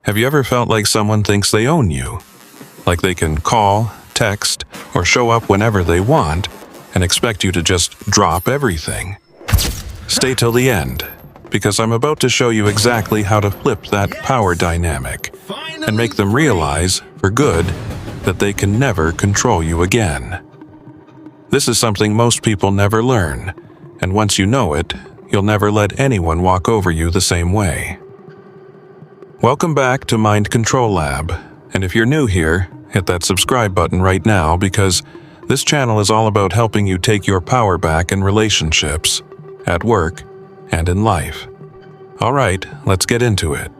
Have you ever felt like someone thinks they own you? Like they can call, text, or show up whenever they want and expect you to just drop everything? Stay till the end, because I'm about to show you exactly how to flip that power dynamic and make them realize, for good, that they can never control you again. This is something most people never learn, and once you know it, you'll never let anyone walk over you the same way. Welcome back to Mind Control Lab, and if you're new here, hit that subscribe button right now because this channel is all about helping you take your power back in relationships, at work, and in life. Alright, let's get into it.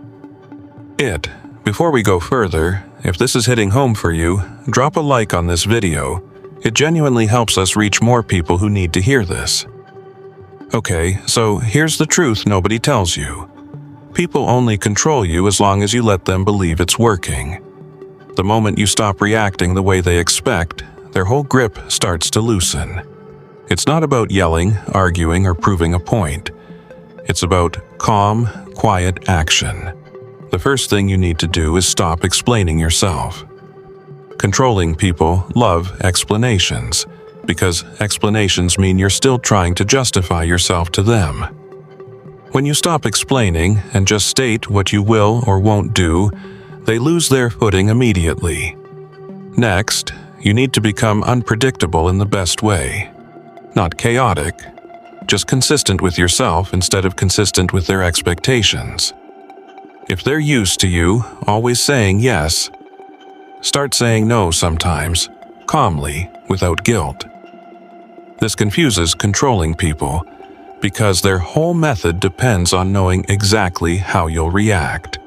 Before we go further, if this is hitting home for you, drop a like on this video. It genuinely helps us reach more people who need to hear this. Okay, so here's the truth nobody tells you. People only control you as long as you let them believe it's working. The moment you stop reacting the way they expect, their whole grip starts to loosen. It's not about yelling, arguing, or proving a point. It's about calm, quiet action. The first thing you need to do is stop explaining yourself. Controlling people love explanations, because explanations mean you're still trying to justify yourself to them. When you stop explaining and just state what you will or won't do, they lose their footing immediately. Next, you need to become unpredictable in the best way. Not chaotic, just consistent with yourself instead of consistent with their expectations. If they're used to you always saying yes, start saying no sometimes, calmly, without guilt. This confuses controlling people because their whole method depends on knowing exactly how you'll react.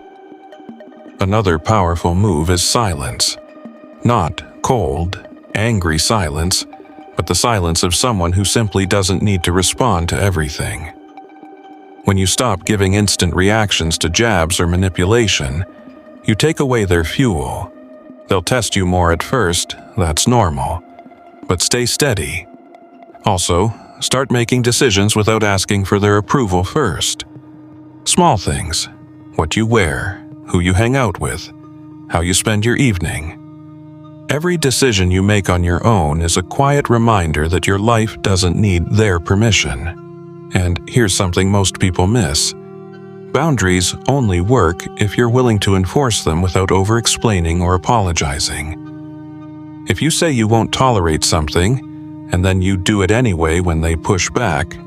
Another powerful move is silence. Not cold, angry silence, but the silence of someone who simply doesn't need to respond to everything. When you stop giving instant reactions to jabs or manipulation, you take away their fuel. They'll test you more at first, that's normal, but stay steady. Also, start making decisions without asking for their approval first. Small things: what you wear, who you hang out with, how you spend your evening. Every decision you make on your own is a quiet reminder that your life doesn't need their permission. And here's something most people miss. Boundaries only work if you're willing to enforce them without over-explaining or apologizing. If you say you won't tolerate something, and then you do it anyway when they push back,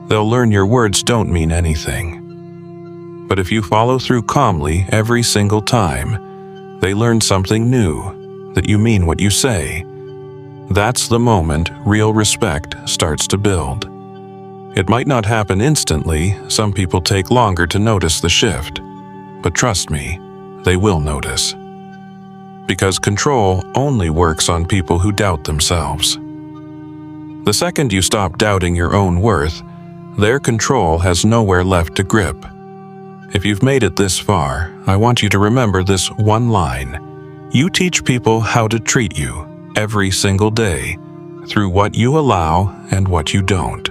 they'll learn your words don't mean anything. But if you follow through calmly every single time, they learn something new, that you mean what you say. That's the moment real respect starts to build. It might not happen instantly, some people take longer to notice the shift, but trust me, they will notice. Because control only works on people who doubt themselves. The second you stop doubting your own worth, their control has nowhere left to grip. If you've made it this far, I want you to remember this one line. You teach people how to treat you every single day, through what you allow and what you don't.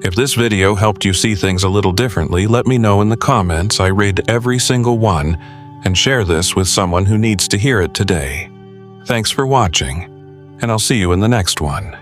If this video helped you see things a little differently, let me know in the comments. I read every single one and share this with someone who needs to hear it today. Thanks for watching, and I'll see you in the next one.